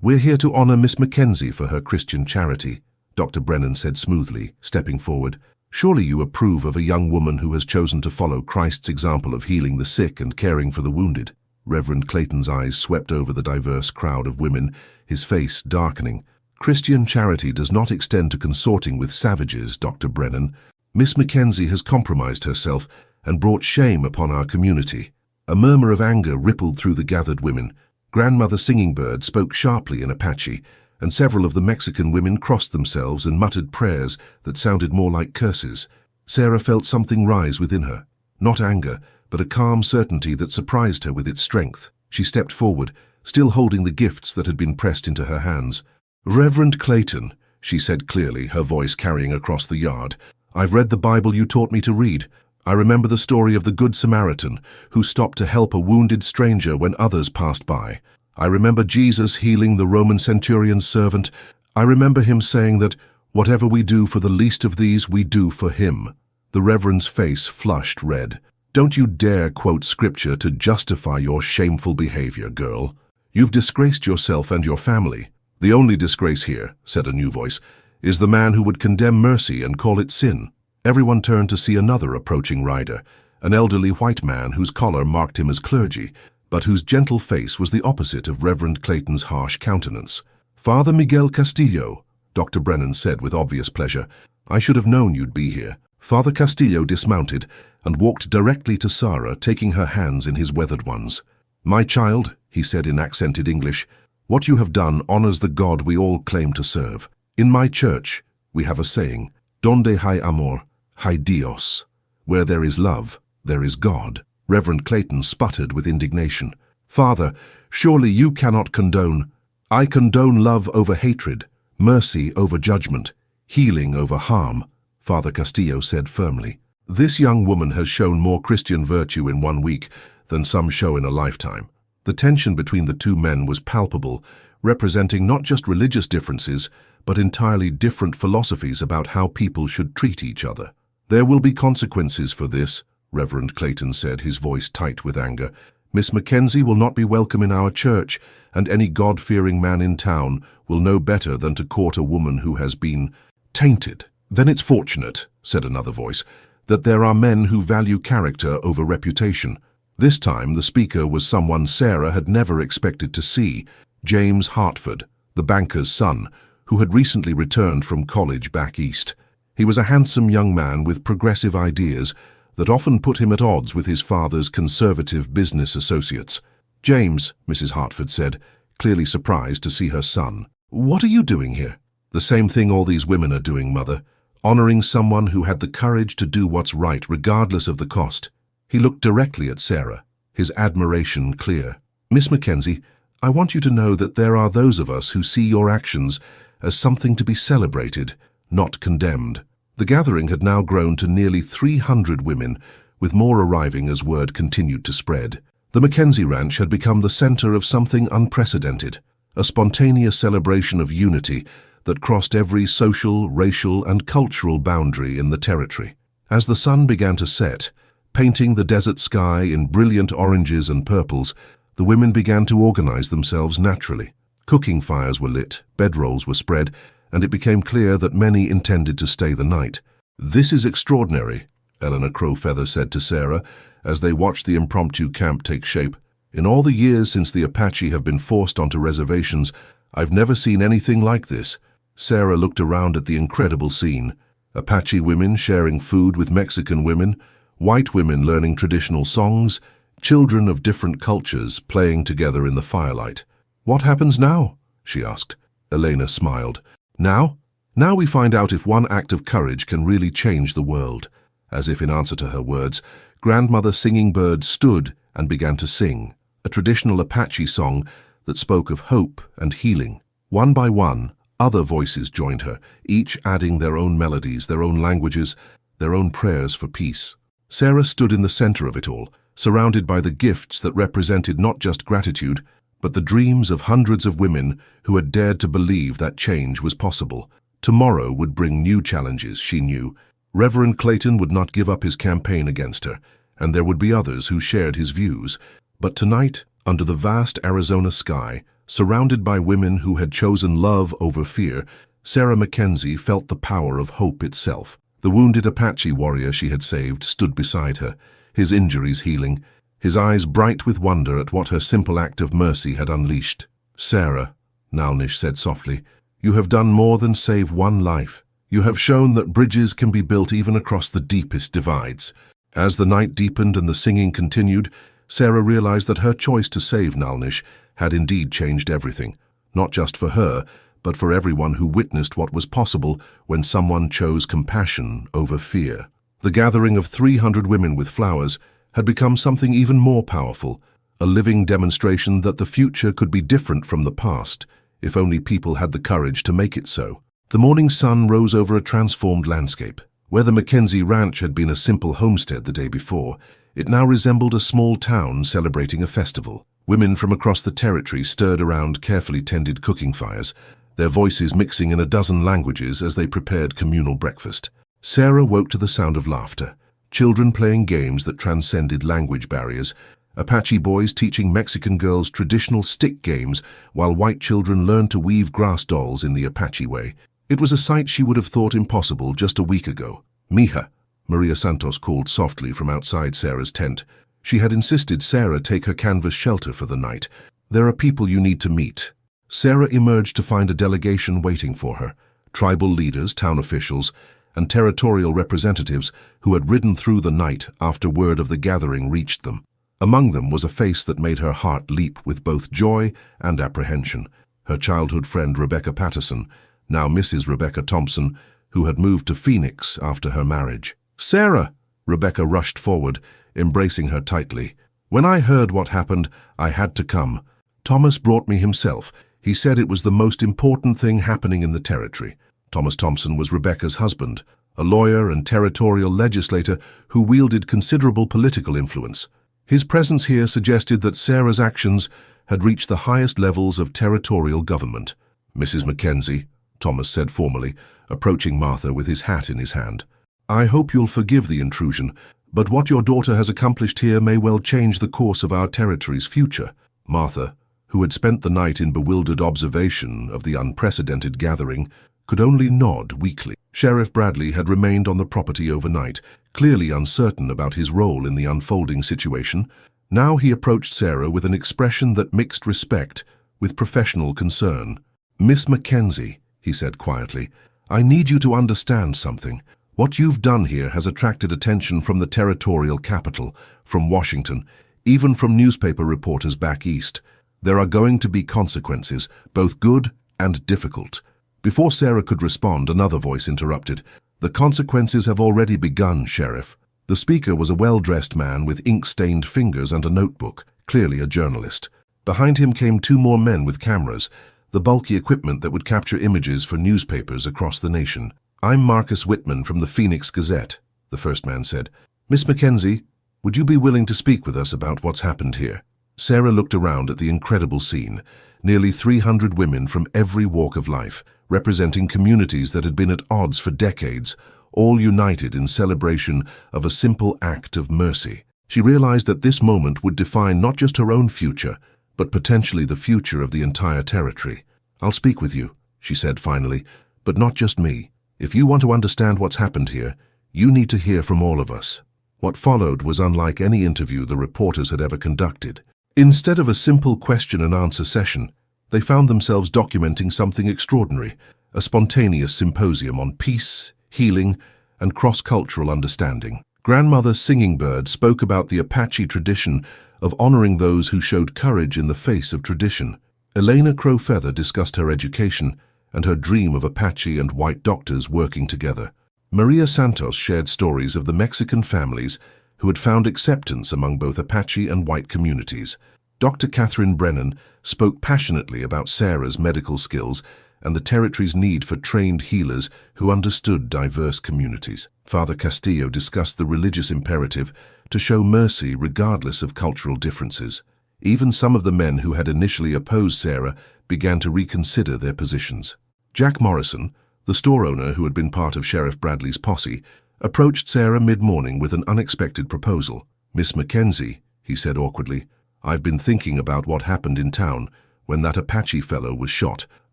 we're here to honor Miss McKenzie for her Christian charity," Dr. Brennan said smoothly, stepping forward. "Surely you approve of a young woman who has chosen to follow Christ's example of healing the sick and caring for the wounded." Reverend Clayton's eyes swept over the diverse crowd of women, his face darkening. "Christian charity does not extend to consorting with savages, Dr. Brennan. Miss McKenzie has compromised herself and brought shame upon our community." A murmur of anger rippled through the gathered women. Grandmother Singing Bird spoke sharply in Apache, and several of the Mexican women crossed themselves and muttered prayers that sounded more like curses. Sarah felt something rise within her. Not anger, but a calm certainty that surprised her with its strength. She stepped forward, still holding the gifts that had been pressed into her hands. "Reverend Clayton," she said clearly, her voice carrying across the yard, "I've read the Bible you taught me to read. I remember the story of the Good Samaritan, who stopped to help a wounded stranger when others passed by. I remember Jesus healing the Roman centurion's servant. I remember him saying that, 'Whatever we do for the least of these, we do for him.'" The Reverend's face flushed red. "Don't you dare quote scripture to justify your shameful behavior, girl. You've disgraced yourself and your family." "The only disgrace here," said a new voice, "is the man who would condemn mercy and call it sin." Everyone turned to see another approaching rider, an elderly white man whose collar marked him as clergy, but whose gentle face was the opposite of Reverend Clayton's harsh countenance. "Father Miguel Castillo," Dr. Brennan said with obvious pleasure. "I should have known you'd be here." Father Castillo dismounted and walked directly to Sarah, taking her hands in his weathered ones. "My child," he said in accented English, "what you have done honors the God we all claim to serve. In my church, we have a saying, 'Donde hay amor, hay Dios.' Where there is love, there is God." Reverend Clayton sputtered with indignation. "Father, surely you cannot condone..." "I condone love over hatred, mercy over judgment, healing over harm," Father Castillo said firmly. "This young woman has shown more Christian virtue in 1 week than some show in a lifetime." The tension between the two men was palpable, representing not just religious differences, but entirely different philosophies about how people should treat each other. "There will be consequences for this," Reverend Clayton said, his voice tight with anger. "Miss McKenzie will not be welcome in our church, and any God-fearing man in town will know better than to court a woman who has been tainted." "Then it's fortunate," said another voice, "that there are men who value character over reputation." This time the speaker was someone Sarah had never expected to see, James Hartford, the banker's son, who had recently returned from college back east. He was a handsome young man with progressive ideas that often put him at odds with his father's conservative business associates. "James," Mrs. Hartford said, clearly surprised to see her son, "what are you doing here?" "The same thing all these women are doing, Mother. Honoring someone who had the courage to do what's right regardless of the cost." He looked directly at Sarah, his admiration clear. "Miss McKenzie, I want you to know that there are those of us who see your actions as something to be celebrated, not condemned." The gathering had now grown to nearly 300 women, with more arriving as word continued to spread. The McKenzie Ranch had become the center of something unprecedented, a spontaneous celebration of unity that crossed every social, racial, and cultural boundary in the territory. As the sun began to set, painting the desert sky in brilliant oranges and purples, the women began to organize themselves naturally. Cooking fires were lit, bedrolls were spread, and it became clear that many intended to stay the night. "This is extraordinary," Eleanor Crowfeather said to Sarah as they watched the impromptu camp take shape. "In all the years since the Apache have been forced onto reservations, I've never seen anything like this." Sarah looked around at the incredible scene. Apache women sharing food with Mexican women, white women learning traditional songs, children of different cultures playing together in the firelight. "What happens now?" she asked. Elena smiled. "Now? Now we find out if one act of courage can really change the world." As if in answer to her words, Grandmother Singing Bird stood and began to sing, a traditional Apache song that spoke of hope and healing. One by one, other voices joined her, each adding their own melodies, their own languages, their own prayers for peace. Sarah stood in the center of it all, surrounded by the gifts that represented not just gratitude, but the dreams of hundreds of women who had dared to believe that change was possible. Tomorrow would bring new challenges, she knew. Reverend Clayton would not give up his campaign against her, and there would be others who shared his views. But tonight, under the vast Arizona sky, surrounded by women who had chosen love over fear, Sarah McKenzie felt the power of hope itself. The wounded Apache warrior she had saved stood beside her, his injuries healing, his eyes bright with wonder at what her simple act of mercy had unleashed. "Sarah," Nalnish said softly, "you have done more than save one life. You have shown that bridges can be built even across the deepest divides." As the night deepened and the singing continued, Sarah realized that her choice to save Nalnish had indeed changed everything, not just for her, but for everyone who witnessed what was possible when someone chose compassion over fear. The gathering of 300 women with flowers had become something even more powerful, a living demonstration that the future could be different from the past, if only people had the courage to make it so. The morning sun rose over a transformed landscape. Where the McKenzie Ranch had been a simple homestead the day before, it now resembled a small town celebrating a festival. Women from across the territory stirred around carefully tended cooking fires, their voices mixing in a dozen languages as they prepared communal breakfast. Sarah woke to the sound of laughter, children playing games that transcended language barriers, Apache boys teaching Mexican girls traditional stick games while white children learned to weave grass dolls in the Apache way. It was a sight she would have thought impossible just a week ago. "Mija," Maria Santos called softly from outside Sarah's tent. She had insisted Sarah take her canvas shelter for the night. "There are people you need to meet." Sarah emerged to find a delegation waiting for her, tribal leaders, town officials, and territorial representatives who had ridden through the night after word of the gathering reached them. Among them was a face that made her heart leap with both joy and apprehension. Her childhood friend Rebecca Patterson, now Mrs. Rebecca Thompson, who had moved to Phoenix after her marriage. "Sarah!" Rebecca rushed forward, embracing her tightly. "When I heard what happened, I had to come. Thomas brought me himself. He said it was the most important thing happening in the territory." Thomas Thompson was Rebecca's husband, a lawyer and territorial legislator who wielded considerable political influence. His presence here suggested that Sarah's actions had reached the highest levels of territorial government. "Mrs. McKenzie," Thomas said formally, approaching Martha with his hat in his hand, "I hope you'll forgive the intrusion, but what your daughter has accomplished here may well change the course of our territory's future." Martha, who had spent the night in bewildered observation of the unprecedented gathering, could only nod weakly. Sheriff Bradley had remained on the property overnight, clearly uncertain about his role in the unfolding situation. Now he approached Sarah with an expression that mixed respect with professional concern. "Miss McKenzie," he said quietly, "I need you to understand something. What you've done here has attracted attention from the territorial capital, from Washington, even from newspaper reporters back east. There are going to be consequences, both good and difficult." Before Sarah could respond, another voice interrupted. "The consequences have already begun, Sheriff." The speaker was a well-dressed man with ink-stained fingers and a notebook, clearly a journalist. Behind him came two more men with cameras, the bulky equipment that would capture images for newspapers across the nation. "I'm Marcus Whitman from the Phoenix Gazette," the first man said. "Miss McKenzie, would you be willing to speak with us about what's happened here?" Sarah looked around at the incredible scene. Nearly 300 women from every walk of life, representing communities that had been at odds for decades, all united in celebration of a simple act of mercy. She realized that this moment would define not just her own future, but potentially the future of the entire territory. "I'll speak with you," she said finally, "but not just me. If you want to understand what's happened here, you need to hear from all of us." What followed was unlike any interview the reporters had ever conducted. Instead of a simple question-and-answer session, they found themselves documenting something extraordinary, a spontaneous symposium on peace, healing, and cross-cultural understanding. Grandmother Singingbird spoke about the Apache tradition of honoring those who showed courage in the face of tradition. Elena Crowfeather discussed her education and her dream of Apache and white doctors working together. Maria Santos shared stories of the Mexican families who had found acceptance among both Apache and white communities. Dr. Catherine Brennan spoke passionately about Sarah's medical skills and the territory's need for trained healers who understood diverse communities. Father Castillo discussed the religious imperative to show mercy regardless of cultural differences. Even some of the men who had initially opposed Sarah began to reconsider their positions. Jack Morrison, the store owner who had been part of Sheriff Bradley's posse, approached Sarah mid-morning with an unexpected proposal. "Miss Mackenzie," he said awkwardly, "I've been thinking about what happened in town when that Apache fellow was shot.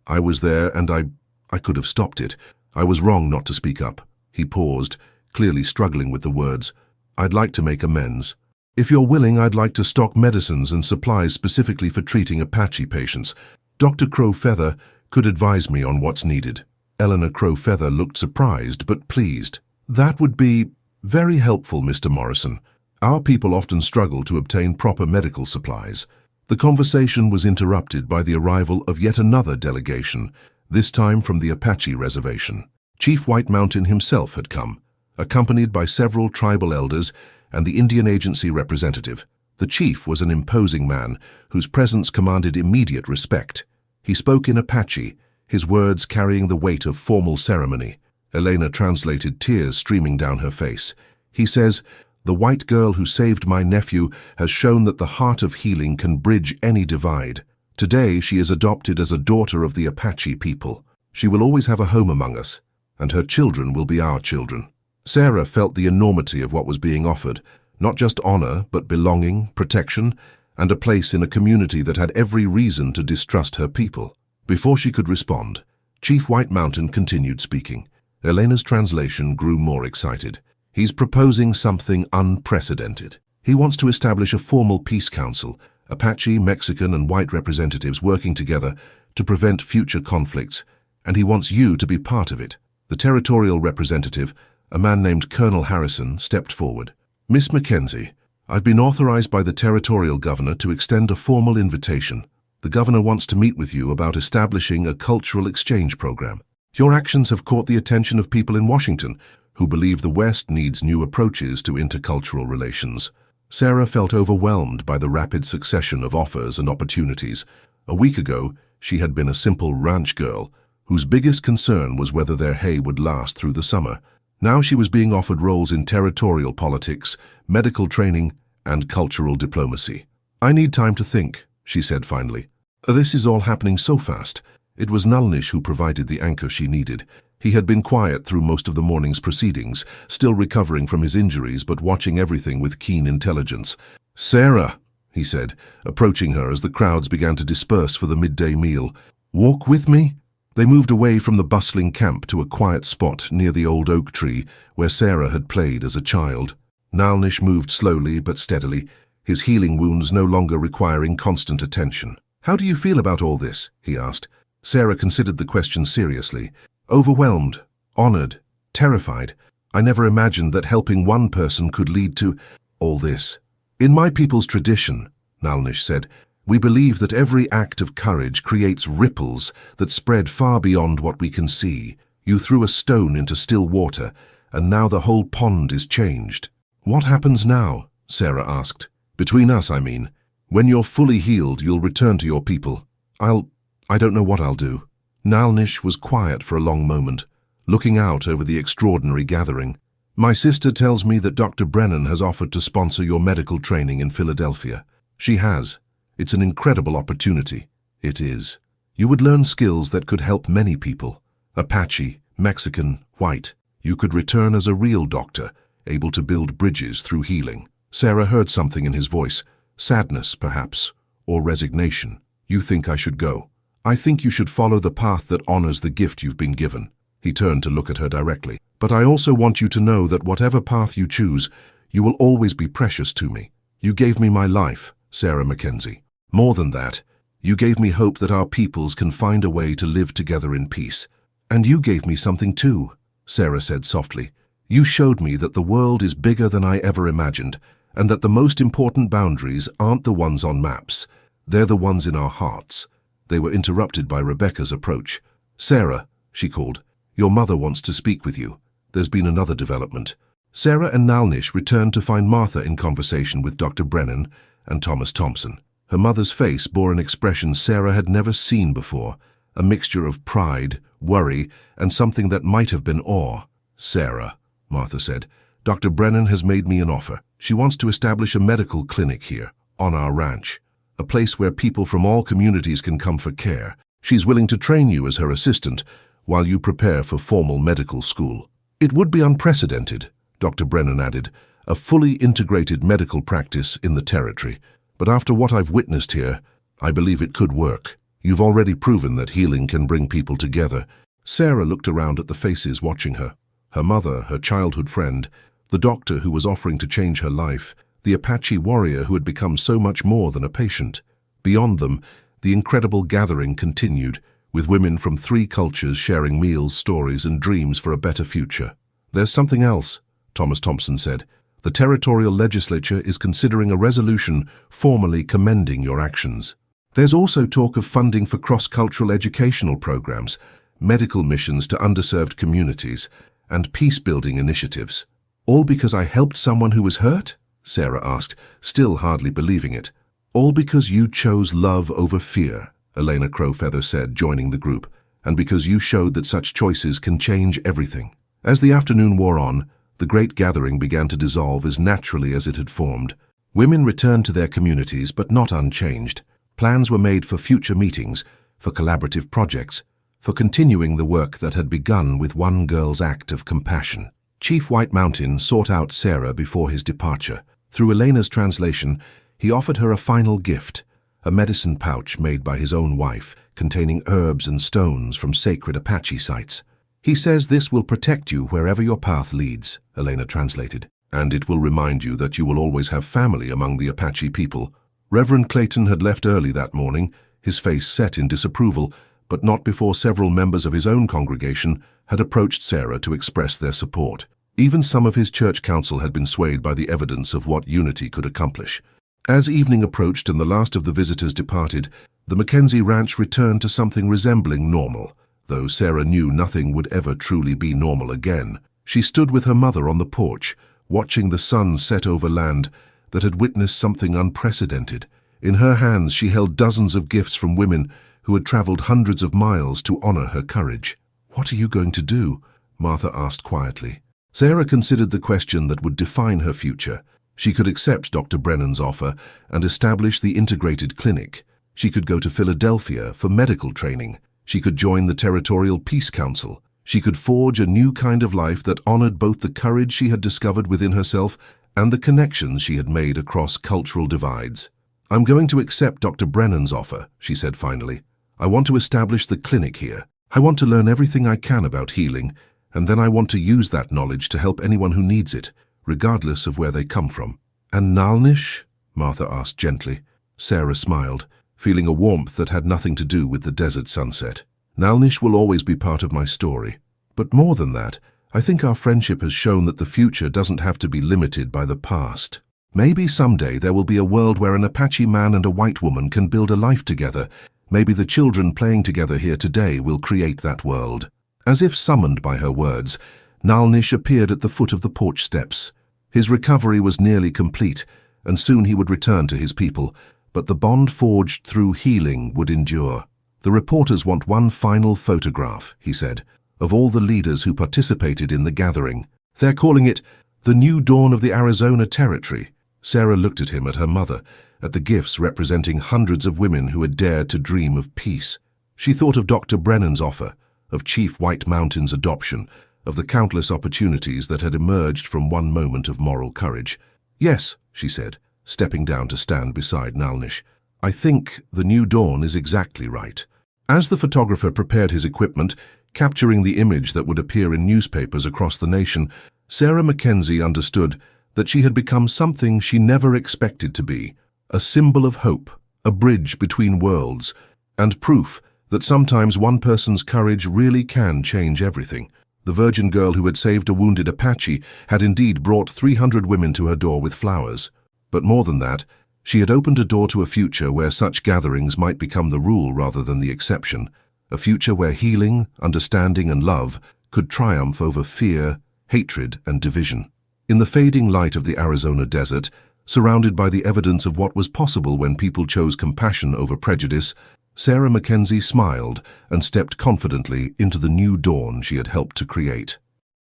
I was there and I could have stopped it. I was wrong not to speak up." He paused, clearly struggling with the words. "I'd like to make amends. If you're willing, I'd like to stock medicines and supplies specifically for treating Apache patients. Dr. Crowfeather could advise me on what's needed." Eleanor Crowfeather looked surprised but pleased. "That would be very helpful, Mr. Morrison. Our people often struggle to obtain proper medical supplies." The conversation was interrupted by the arrival of yet another delegation, this time from the Apache reservation. Chief White Mountain himself had come, accompanied by several tribal elders and the Indian Agency representative. The chief was an imposing man whose presence commanded immediate respect. He spoke in Apache, his words carrying the weight of formal ceremony. Elena translated, tears streaming down her face. He says, "The white girl who saved my nephew has shown that the heart of healing can bridge any divide. Today she is adopted as a daughter of the Apache people. She will always have a home among us, and her children will be our children." Sarah felt the enormity of what was being offered, not just honor, but belonging, protection, and a place in a community that had every reason to distrust her people. Before she could respond, Chief White Mountain continued speaking. Elena's translation grew more excited. "He's proposing something unprecedented. He wants to establish a formal peace council, Apache, Mexican, and white representatives working together to prevent future conflicts, and he wants you to be part of it." The territorial representative, a man named Colonel Harrison, stepped forward. "Miss Mackenzie, I've been authorized by the territorial governor to extend a formal invitation. The governor wants to meet with you about establishing a cultural exchange program. Your actions have caught the attention of people in Washington who believe the West needs new approaches to intercultural relations." Sarah felt overwhelmed by the rapid succession of offers and opportunities. A week ago, she had been a simple ranch girl whose biggest concern was whether their hay would last through the summer. Now she was being offered roles in territorial politics, medical training, and cultural diplomacy. "I need time to think," she said finally. "This is all happening so fast." It was Nalnish who provided the anchor she needed. He had been quiet through most of the morning's proceedings, still recovering from his injuries but watching everything with keen intelligence. "Sarah," he said, approaching her as the crowds began to disperse for the midday meal. "Walk with me?" They moved away from the bustling camp to a quiet spot near the old oak tree where Sarah had played as a child. Nalnish moved slowly but steadily, his healing wounds no longer requiring constant attention. "How do you feel about all this?" he asked. Sarah considered the question seriously. "Overwhelmed, honored, terrified. I never imagined that helping one person could lead to all this." "In my people's tradition," Nalnish said, "we believe that every act of courage creates ripples that spread far beyond what we can see. You threw a stone into still water, and now the whole pond is changed." "What happens now?" Sarah asked. "Between us, I mean. When you're fully healed, you'll return to your people." I don't know what I'll do." Nalnish was quiet for a long moment, looking out over the extraordinary gathering. "My sister tells me that Dr. Brennan has offered to sponsor your medical training in Philadelphia. She has. It's an incredible opportunity." "It is. You would learn skills that could help many people. Apache, Mexican, white. You could return as a real doctor, able to build bridges through healing." Sarah heard something in his voice, sadness perhaps, or resignation. "You think I should go?" "I think you should follow the path that honors the gift you've been given." He turned to look at her directly. "But I also want you to know that whatever path you choose, you will always be precious to me. You gave me my life, Sarah McKenzie. More than that, you gave me hope that our peoples can find a way to live together in peace. And you gave me something too," Sarah said softly. "You showed me that the world is bigger than I ever imagined, and that the most important boundaries aren't the ones on maps. They're the ones in our hearts." They were interrupted by Rebecca's approach. "Sarah," she called, "your mother wants to speak with you. There's been another development." Sarah and Nalnish returned to find Martha in conversation with Dr. Brennan and Thomas Thompson. Her mother's face bore an expression Sarah had never seen before, a mixture of pride, worry, and something that might have been awe. "Sarah," Martha said, "Dr. Brennan has made me an offer. She wants to establish a medical clinic here, on our ranch. A place where people from all communities can come for care. She's willing to train you as her assistant while you prepare for formal medical school." "It would be unprecedented," Dr. Brennan added, a fully integrated medical practice in the territory. But after what I've witnessed here, I believe it could work. You've already proven that healing can bring people together. Sarah looked around at the faces watching her. Her mother, her childhood friend, the doctor who was offering to change her life, the Apache warrior who had become so much more than a patient. Beyond them, the incredible gathering continued, with women from 3 cultures sharing meals, stories, and dreams for a better future. There's something else, Thomas Thompson said. The territorial legislature is considering a resolution formally commending your actions. There's also talk of funding for cross-cultural educational programs, medical missions to underserved communities, and peace-building initiatives. All because I helped someone who was hurt? Sarah asked, still hardly believing it. All because you chose love over fear, Elena Crowfeather said, joining the group, and because you showed that such choices can change everything. As the afternoon wore on, the great gathering began to dissolve as naturally as it had formed. Women returned to their communities, but not unchanged. Plans were made for future meetings, for collaborative projects, for continuing the work that had begun with one girl's act of compassion. Chief White Mountain sought out Sarah before his departure. Through Elena's translation, he offered her a final gift, a medicine pouch made by his own wife, containing herbs and stones from sacred Apache sites. He says this will protect you wherever your path leads, Elena translated, and it will remind you that you will always have family among the Apache people. Reverend Clayton had left early that morning, his face set in disapproval, but not before several members of his own congregation had approached Sarah to express their support. Even some of his church council had been swayed by the evidence of what unity could accomplish. As evening approached and the last of the visitors departed, the McKenzie ranch returned to something resembling normal, though Sarah knew nothing would ever truly be normal again. She stood with her mother on the porch, watching the sun set over land that had witnessed something unprecedented. In her hands she held dozens of gifts from women who had traveled hundreds of miles to honor her courage. "What are you going to do?" Martha asked quietly. Sarah considered the question that would define her future. She could accept Dr. Brennan's offer and establish the integrated clinic. She could go to Philadelphia for medical training. She could join the Territorial Peace Council. She could forge a new kind of life that honored both the courage she had discovered within herself and the connections she had made across cultural divides. "I'm going to accept Dr. Brennan's offer," she said finally. "I want to establish the clinic here. I want to learn everything I can about healing, and then I want to use that knowledge to help anyone who needs it, regardless of where they come from." "And Nalnish?" Martha asked gently. Sarah smiled, feeling a warmth that had nothing to do with the desert sunset. "Nalnish will always be part of my story. But more than that, I think our friendship has shown that the future doesn't have to be limited by the past. Maybe someday there will be a world where an Apache man and a white woman can build a life together. Maybe the children playing together here today will create that world." As if summoned by her words, Nalnish appeared at the foot of the porch steps. His recovery was nearly complete, and soon he would return to his people, but the bond forged through healing would endure. "The reporters want one final photograph," he said, "of all the leaders who participated in the gathering. They're calling it the new dawn of the Arizona Territory." Sarah looked at him, at her mother, at the gifts representing hundreds of women who had dared to dream of peace. She thought of Dr. Brennan's offer, of Chief White Mountain's adoption, of the countless opportunities that had emerged from one moment of moral courage. "Yes," she said, stepping down to stand beside Nalnish. "I think the new dawn is exactly right." As the photographer prepared his equipment, capturing the image that would appear in newspapers across the nation, Sarah McKenzie understood that she had become something she never expected to be, a symbol of hope, a bridge between worlds, and proof that sometimes one person's courage really can change everything. The virgin girl who had saved a wounded Apache had indeed brought 300 women to her door with flowers. But more than that, she had opened a door to a future where such gatherings might become the rule rather than the exception, a future where healing, understanding, and love could triumph over fear, hatred, and division. In the fading light of the Arizona desert, surrounded by the evidence of what was possible when people chose compassion over prejudice, Sarah McKenzie smiled and stepped confidently into the new dawn she had helped to create.